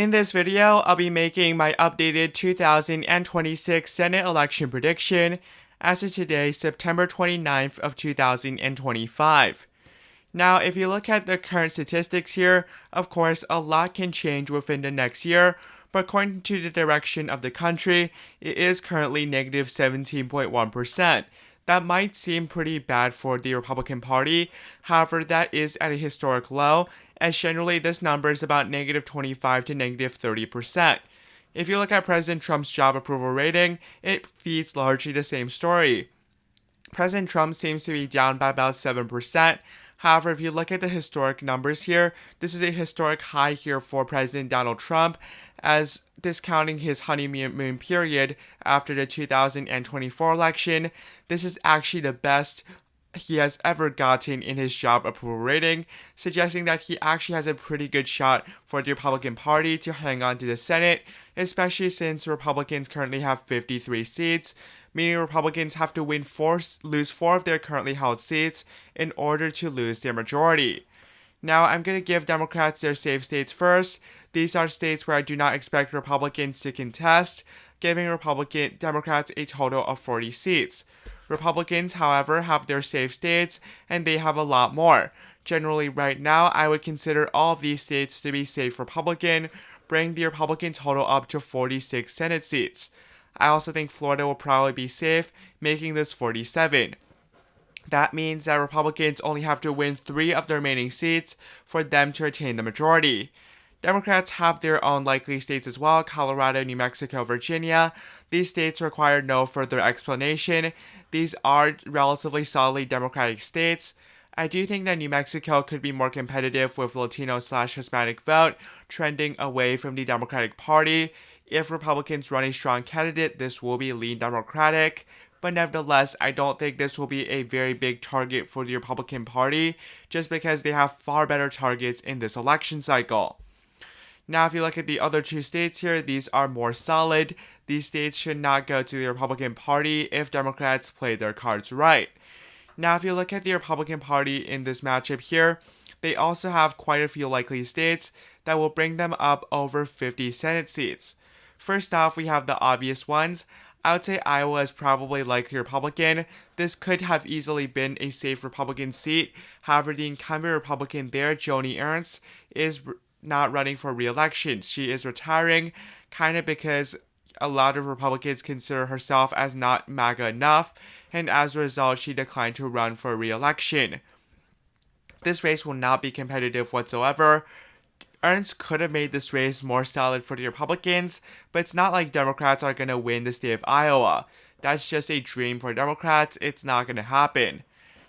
In this video, I'll be making my updated 2026 Senate election prediction as of today, September 29th of 2025. Now, if you look at the current statistics here, of course, a lot can change within the next year, but according to the direction of the country, it is currently negative 17.1%. That might seem pretty bad for the Republican Party, however, that is at a historic low, as generally this number is about negative 25 to negative 30%. If you look at President Trump's job approval rating, it feeds largely the same story. President Trump seems to be down by about 7%. However, if you look at the historic numbers here, this is a historic high here for President Donald Trump, as discounting his honeymoon period after the 2024 election, this is actually the best he has ever gotten in his job approval rating, suggesting that he actually has a pretty good shot for the Republican Party to hang on to the Senate, especially since Republicans currently have 53 seats, meaning Republicans have to lose 4 of their currently held seats in order to lose their majority. Now, I'm going to give Democrats their safe states first. These are states where I do not expect Republicans to contest, giving Democrats a total of 40 seats. Republicans, however, have their safe states, and they have a lot more. Generally, right now, I would consider all of these states to be safe Republican, bringing the Republican total up to 46 Senate seats. I also think Florida will probably be safe, making this 47. That means that Republicans only have to win 3 of the remaining seats for them to retain the majority. Democrats have their own likely states as well: Colorado, New Mexico, Virginia. These states require no further explanation. These are relatively solidly Democratic states. I do think that New Mexico could be more competitive with Latino/Hispanic vote trending away from the Democratic Party. If Republicans run a strong candidate, this will be lean Democratic. But nevertheless, I don't think this will be a very big target for the Republican Party, just because they have far better targets in this election cycle. Now, if you look at the other 2 states here, these are more solid. These states should not go to the Republican Party if Democrats play their cards right. Now, if you look at the Republican Party in this matchup here, they also have quite a few likely states that will bring them up over 50 Senate seats. First off, we have the obvious ones. I would say Iowa is probably likely Republican. This could have easily been a safe Republican seat. However, the incumbent Republican there, Joni Ernst, is not running for re-election. She is retiring, kind of because a lot of Republicans consider herself as not MAGA enough, and as a result, she declined to run for re-election. This race will not be competitive whatsoever. Ernst could have made this race more solid for the Republicans, but it's not like Democrats are going to win the state of Iowa. That's just a dream for Democrats. It's not going to happen.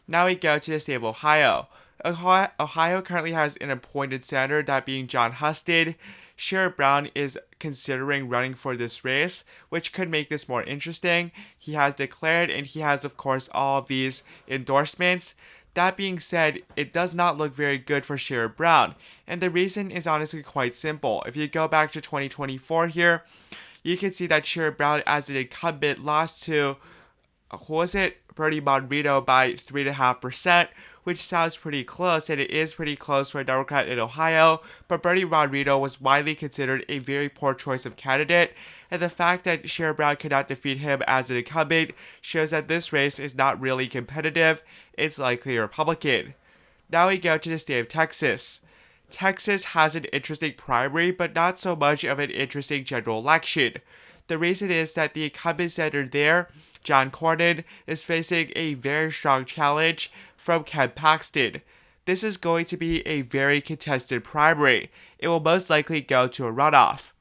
Now we go to the state of Ohio. Ohio currently has an appointed senator, that being John Husted. Sherrod Brown is considering running for this race, which could make this more interesting. He has declared, and he has, of course, all of these endorsements. That being said, it does not look very good for Sherrod Brown, and the reason is honestly quite simple. If you go back to 2024 here, you can see that Sherrod Brown, as an incumbent, lost to, Bernie Monrito by 3.5%, which sounds pretty close, and it is pretty close for a Democrat in Ohio, but Bernie Monrito was widely considered a very poor choice of candidate, and the fact that Sherrod Brown could not defeat him as an incumbent shows that this race is not really competitive. It's likely a Republican. Now we go to the state of Texas. Texas has an interesting primary, but not so much of an interesting general election. The reason is that the incumbent senator there, John Cornyn, is facing a very strong challenge from Ken Paxton. This is going to be a very contested primary. It will most likely go to a runoff,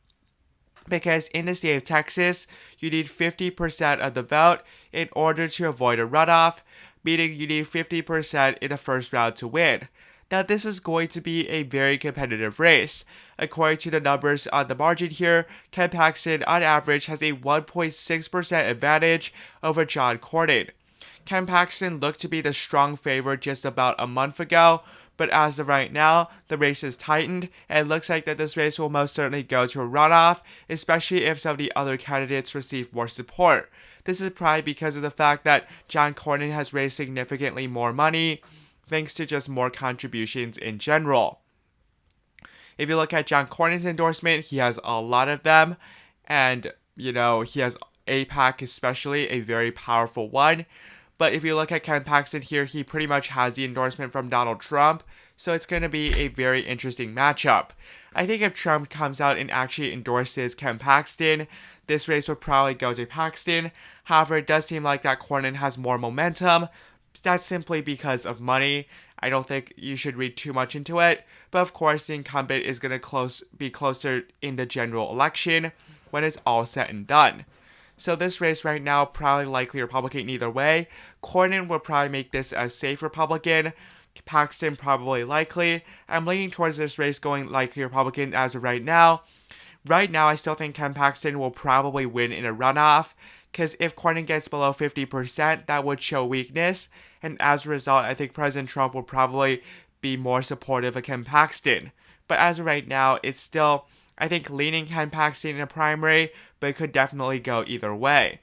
because in the state of Texas, you need 50% of the vote in order to avoid a runoff, meaning you need 50% in the first round to win. Now, this is going to be a very competitive race. According to the numbers on the margin here, Ken Paxton, on average, has a 1.6% advantage over John Cornyn. Ken Paxton looked to be the strong favorite just about a month ago, but as of right now, the race is tightened, and it looks like that this race will most certainly go to a runoff, especially if some of the other candidates receive more support. This is probably because of the fact that John Cornyn has raised significantly more money, thanks to just more contributions in general. If you look at John Cornyn's endorsement, he has a lot of them, and he has AIPAC especially, a very powerful one. But if you look at Ken Paxton here, he pretty much has the endorsement from Donald Trump, so it's going to be a very interesting matchup. I think if Trump comes out and actually endorses Ken Paxton, this race would probably go to Paxton. However, it does seem like that Cornyn has more momentum. That's simply because of money. I don't think you should read too much into it. But of course, the incumbent is going to be closer in the general election when it's all said and done. So this race right now, probably likely Republican either way. Cornyn will probably make this a safe Republican. Paxton probably likely. I'm leaning towards this race going likely Republican as of right now. Right now, I still think Ken Paxton will probably win in a runoff, because if Cornyn gets below 50%, that would show weakness, and as a result, I think President Trump will probably be more supportive of Ken Paxton. But as of right now, it's still, I think, leaning Ken Paxton in a primary, but it could definitely go either way.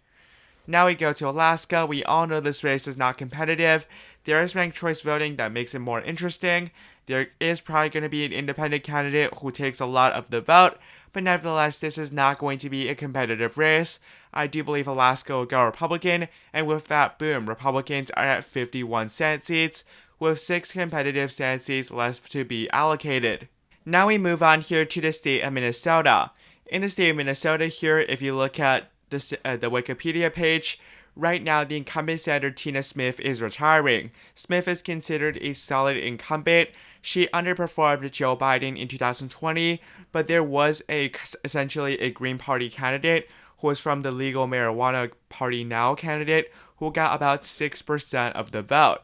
Now we go to Alaska. We all know this race is not competitive. There is ranked choice voting that makes it more interesting. There is probably going to be an independent candidate who takes a lot of the vote, but nevertheless, this is not going to be a competitive race. I do believe Alaska will go Republican, and with that, boom, Republicans are at 51 Senate seats, with 6 competitive Senate seats left to be allocated. Now we move on here to the state of Minnesota. In the state of Minnesota here, if you look at the Wikipedia page, right now the incumbent senator Tina Smith is retiring. Smith is considered a solid incumbent. She underperformed Joe Biden in 2020, but there was essentially a Green Party candidate who was from the Legal Marijuana Party Now candidate who got about 6% of the vote.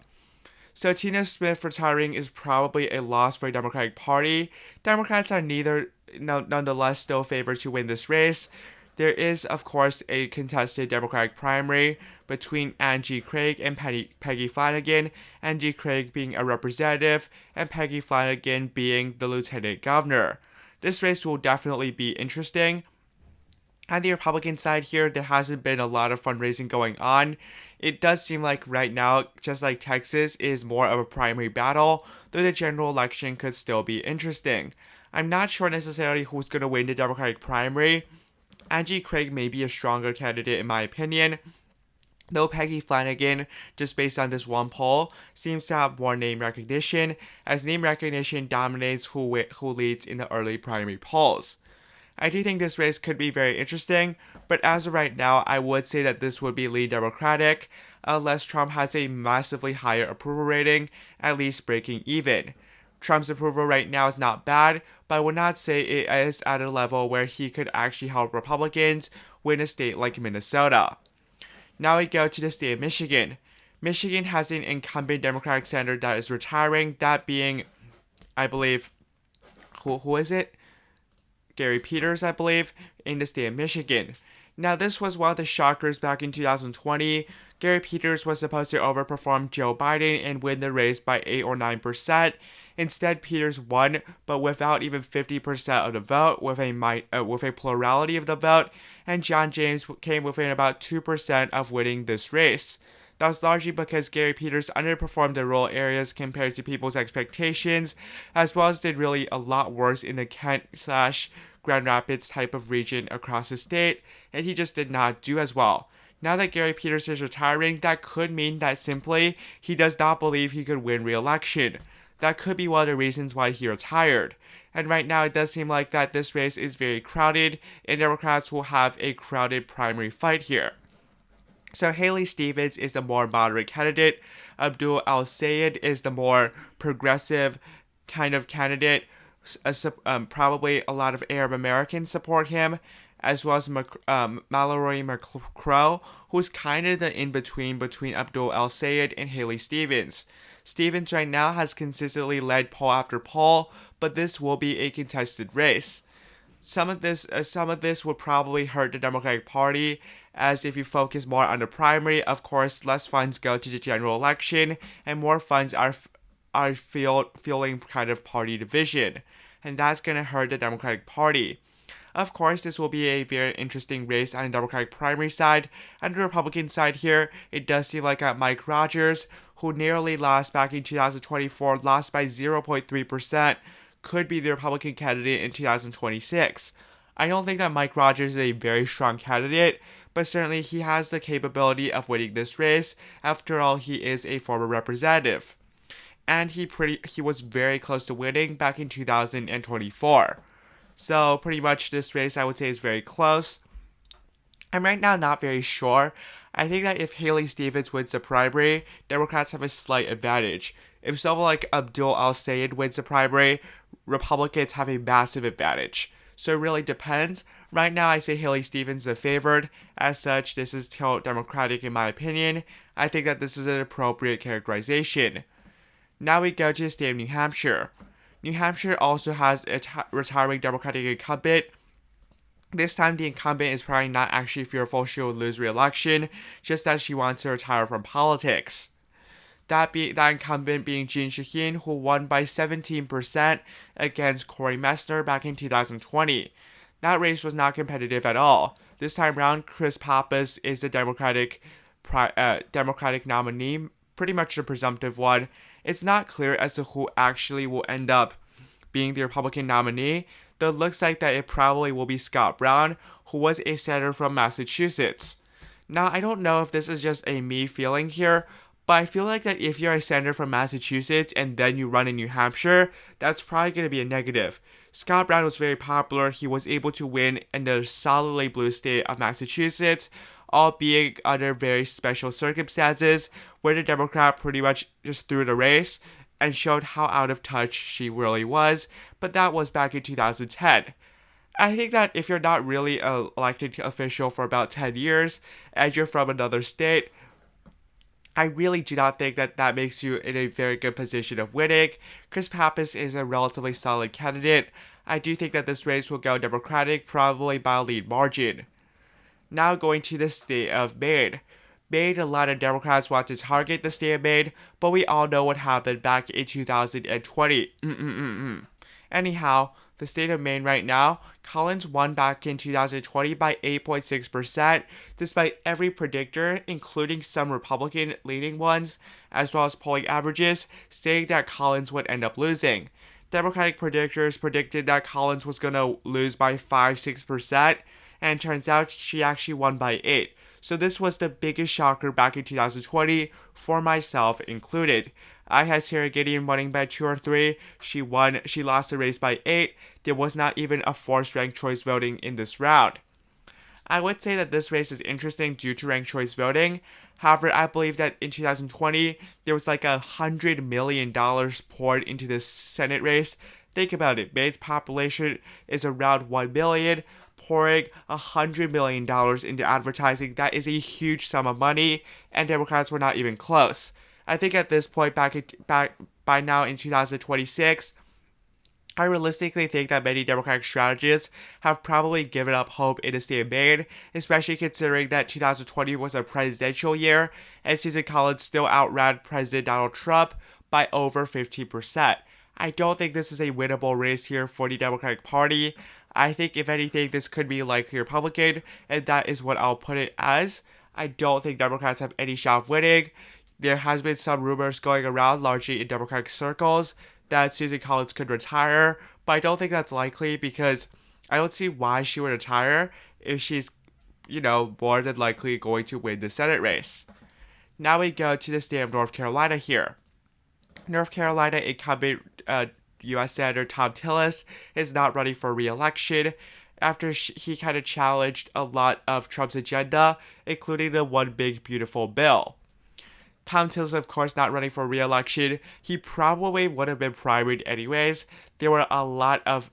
So Tina Smith retiring is probably a loss for the Democratic Party. Democrats are nonetheless still favored to win this race. There is, of course, a contested Democratic primary between Angie Craig and Peggy Flanagan, Angie Craig being a representative and Peggy Flanagan being the lieutenant governor. This race will definitely be interesting. On the Republican side here, there hasn't been a lot of fundraising going on. It does seem like right now, just like Texas, is more of a primary battle, though the general election could still be interesting. I'm not sure necessarily who's going to win the Democratic primary. Angie Craig may be a stronger candidate in my opinion, though Peggy Flanagan, just based on this one poll, seems to have more name recognition, as name recognition dominates who leads in the early primary polls. I do think this race could be very interesting, but as of right now, I would say that this would be lean Democratic, unless Trump has a massively higher approval rating, at least breaking even. Trump's approval right now is not bad, but I would not say it is at a level where he could actually help Republicans win a state like Minnesota. Now we go to the state of Michigan. Michigan has an incumbent Democratic senator that is retiring, that being, I believe, who is it? Gary Peters, I believe, in the state of Michigan. Now, this was one of the shockers back in 2020. Gary Peters was supposed to overperform Joe Biden and win the race by 8 or 9%. Instead, Peters won, but without even 50% of the vote, with a plurality of the vote, and John James came within about 2% of winning this race. That was largely because Gary Peters underperformed the rural areas compared to people's expectations, as well as did really a lot worse in the Kent/Grand Rapids type of region across the state, and he just did not do as well. Now that Gary Peters is retiring, that could mean that simply he does not believe he could win re-election. That could be one of the reasons why he retired. And right now it does seem like that this race is very crowded, and Democrats will have a crowded primary fight here. So Haley Stevens is the more moderate candidate. Abdul El-Sayed is the more progressive kind of candidate. Probably a lot of Arab Americans support him, as well as Mallory McCrow, who's kind of the in-between between Abdul El-Sayed and Haley Stevens. Stevens right now has consistently led poll after poll, but this will be a contested race. Some of this would probably hurt the Democratic Party, as if you focus more on the primary, of course, less funds go to the general election, and more funds are fueling kind of party division, and that's going to hurt the Democratic Party. Of course, this will be a very interesting race on the Democratic primary side. On the Republican side here, it does seem like Mike Rogers, who narrowly lost back in 2024, lost by 0.3%, could be the Republican candidate in 2026. I don't think that Mike Rogers is a very strong candidate, but certainly he has the capability of winning this race. After all, he is a former representative. And he was very close to winning back in 2024. So pretty much this race I would say is very close. I'm right now not very sure. I think that if Haley Stevens wins the primary, Democrats have a slight advantage. If someone like Abdul Al-Sayed wins the primary, Republicans have a massive advantage. So it really depends. Right now, I say Haley Stevens the favored. As such, this is still Democratic in my opinion. I think that this is an appropriate characterization. Now we go to the state of New Hampshire. New Hampshire also has a retiring Democratic incumbent. This time, the incumbent is probably not actually fearful she will lose re-election, just that she wants to retire from politics. That incumbent being Jean Shaheen, who won by 17% against Cory Messner back in 2020. That race was not competitive at all. This time around, Chris Pappas is the Democratic nominee, pretty much the presumptive one. It's not clear as to who actually will end up being the Republican nominee, though it looks like that it probably will be Scott Brown, who was a senator from Massachusetts. Now, I don't know if this is just a me feeling here, but I feel like that if you're a senator from Massachusetts and then you run in New Hampshire, that's probably going to be a negative. Scott Brown was very popular. He was able to win in the solidly blue state of Massachusetts, albeit under very special circumstances, where the Democrat pretty much just threw the race and showed how out of touch she really was, but that was back in 2010. I think that if you're not really an elected official for about 10 years, and you're from another state, I really do not think that that makes you in a very good position of winning. Chris Pappas is a relatively solid candidate. I do think that this race will go Democratic, probably by a lead margin. Now going to the state of Maine. Maine, a lot of Democrats want to target the state of Maine, but we all know what happened back in 2020. Anyhow, the state of Maine right now, Collins won back in 2020 by 8.6%, despite every predictor, including some Republican-leaning ones, as well as polling averages, stating that Collins would end up losing. Democratic predictors predicted that Collins was going to lose by 5-6%, and it turns out she actually won by 8. So this was the biggest shocker back in 2020, for myself included. I had Sarah Gideon winning by 2 or 3. She lost the race by 8. There was not even a forced ranked choice voting in this round. I would say that this race is interesting due to ranked choice voting. However, I believe that in 2020, there was like $100 million poured into this Senate race. Think about it. Maine's population is around 1 million. Pouring $100 million into advertising, that is a huge sum of money, and Democrats were not even close. I think at this point, by now in 2026, I realistically think that many Democratic strategists have probably given up hope in the state of Maine, especially considering that 2020 was a presidential year, and Susan Collins still outran President Donald Trump by over 15%. I don't think this is a winnable race here for the Democratic Party. I think, if anything, this could be likely Republican, and that is what I'll put it as. I don't think Democrats have any shot of winning. There has been some rumors going around, largely in Democratic circles, that Susan Collins could retire, but I don't think that's likely because I don't see why she would retire if she's, more than likely going to win the Senate race. Now we go to the state of North Carolina here. North Carolina incumbent U.S. Senator Tom Tillis is not running for re-election after he kind of challenged a lot of Trump's agenda, including the One Big Beautiful Bill. Tom Tillis, of course, not running for re-election. He probably would have been primaried anyways. There were a lot of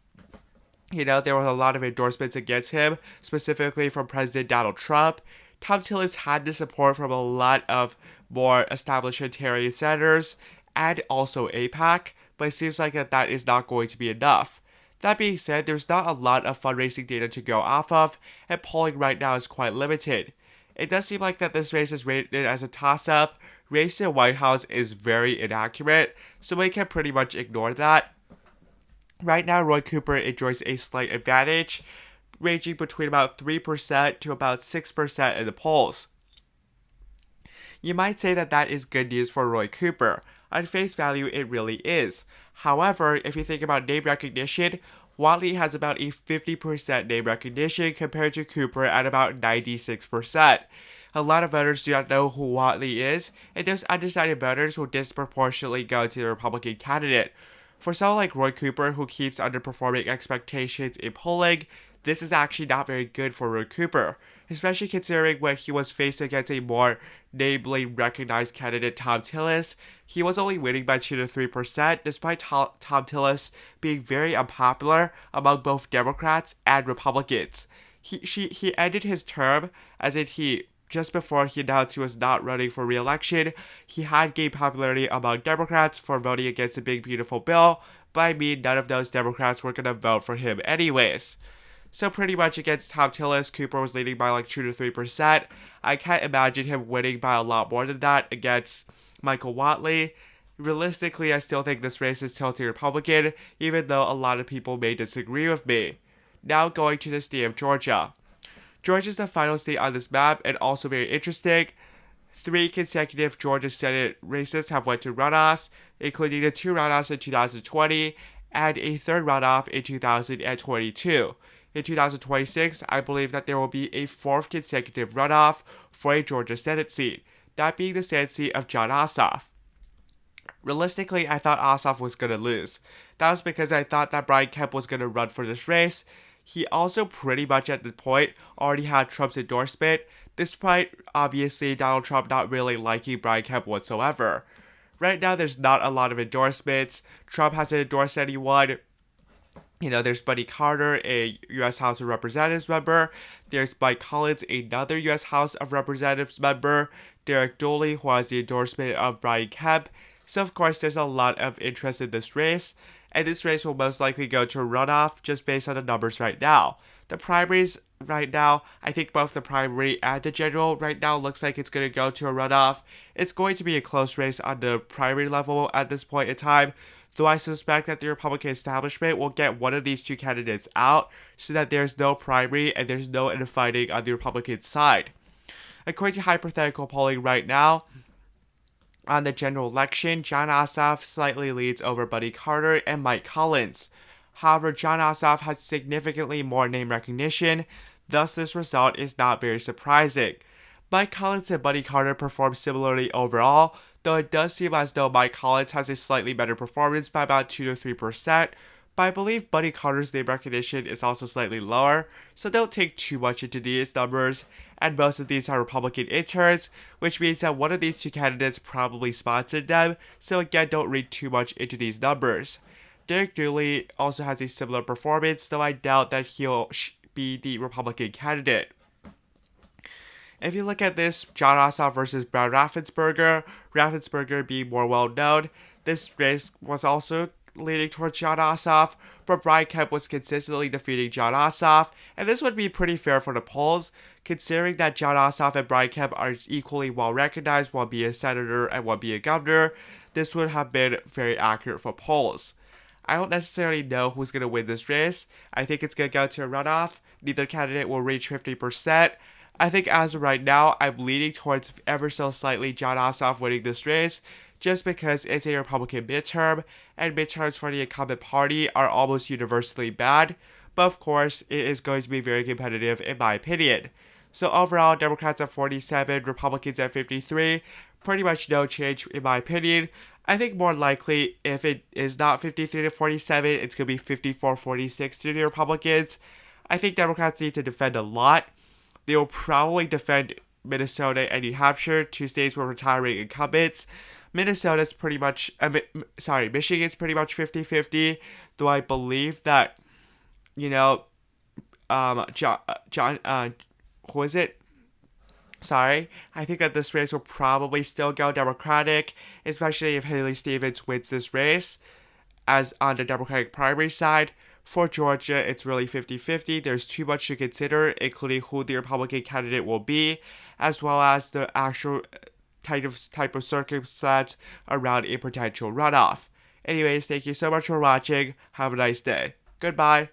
endorsements against him, specifically from President Donald Trump. Tom Tillis had the support from a lot of more establishmentarian senators and also AIPAC, but it seems like that is not going to be enough. That being said, there's not a lot of fundraising data to go off of, and polling right now is quite limited. It does seem like that this race is rated as a toss-up. Race to the White House is very inaccurate, so we can pretty much ignore that. Right now, Roy Cooper enjoys a slight advantage, ranging between about 3% to about 6% in the polls. You might say that that is good news for Roy Cooper. On face value, it really is. However, if you think about name recognition, Whatley has about a 50% name recognition compared to Cooper at about 96%. A lot of voters do not know who Whatley is, and those undecided voters will disproportionately go to the Republican candidate. For someone like Roy Cooper, who keeps underperforming expectations in polling, this is actually not very good for Roy Cooper, especially considering when he was faced against a more namely recognized candidate, Tom Tillis. He was only winning by 2 to 3%, despite Tom Tillis being very unpopular among both Democrats and Republicans. He ended his term as if just before he announced he was not running for re-election. He had gained popularity among Democrats for voting against the Big Beautiful Bill, but I mean none of those Democrats were going to vote for him anyways. So pretty much against Tom Tillis, Cooper was leading by like 2 to 3%. I can't imagine him winning by a lot more than that against Michael Whatley. Realistically, I still think this race is tilting Republican, even though a lot of people may disagree with me. Now going to the state of Georgia. Georgia is the final state on this map and also very interesting. 3 consecutive Georgia Senate races have went to runoffs, including the 2 runoffs in 2020 and a 3rd runoff in 2022. In 2026, I believe that there will be a 4th consecutive runoff for a Georgia Senate seat, that being the Senate seat of Jon Ossoff. Realistically, I thought Ossoff was going to lose. That was because I thought that Brian Kemp was going to run for this race. He also pretty much at this point already had Trump's endorsement, despite obviously Donald Trump not really liking Brian Kemp whatsoever. Right now, there's not a lot of endorsements. Trump hasn't endorsed anyone. There's Buddy Carter, a U.S. House of Representatives member. There's Mike Collins, another U.S. House of Representatives member. Derek Dooley, who has the endorsement of Brian Kemp. So, of course, there's a lot of interest in this race. And this race will most likely go to a runoff just based on the numbers right now. The primaries right now, I think both the primary and the general right now looks like it's going to go to a runoff. It's going to be a close race on the primary level at this point in time, though I suspect that the Republican establishment will get one of these 2 candidates out so that there's no primary and there's no infighting on the Republican side. According to hypothetical polling right now, on the general election, Jon Ossoff slightly leads over Buddy Carter and Mike Collins. However, Jon Ossoff has significantly more name recognition, thus this result is not very surprising. Mike Collins and Buddy Carter performed similarly overall, though it does seem as though Mike Collins has a slightly better performance by about 2 to 3%, but I believe Buddy Carter's name recognition is also slightly lower, so don't take too much into these numbers, and most of these are Republican interns, which means that one of these 2 candidates probably sponsored them, so again, don't read too much into these numbers. Derek Dooley also has a similar performance, though I doubt that he'll be the Republican candidate. If you look at this, Jon Ossoff versus Brad Raffensperger being more well-known, this race was also leaning towards Jon Ossoff, but Brian Kemp was consistently defeating Jon Ossoff, and this would be pretty fair for the polls, considering that Jon Ossoff and Brian Kemp are equally well-recognized, one being a senator and one being a governor. This would have been very accurate for polls. I don't necessarily know who's going to win this race. I think it's going to go to a runoff. Neither candidate will reach 50%. I think as of right now, I'm leaning towards ever so slightly Jon Ossoff winning this race, just because it's a Republican midterm, and midterms for the incumbent party are almost universally bad, but of course, it is going to be very competitive in my opinion. So overall, Democrats at 47, Republicans at 53, pretty much no change in my opinion. I think more likely, if it is not 53 to 47, it's going to be 54-46 to the Republicans. I think Democrats need to defend a lot. They will probably defend Minnesota and New Hampshire, 2 states with retiring incumbents. Michigan's pretty much 50-50, though I believe that, who is it? I think that this race will probably still go Democratic, especially if Haley Stevens wins this race, as on the Democratic primary side. For Georgia, it's really 50-50. There's too much to consider, including who the Republican candidate will be, as well as the actual type of circumstance around a potential runoff. Anyways, thank you so much for watching. Have a nice day. Goodbye.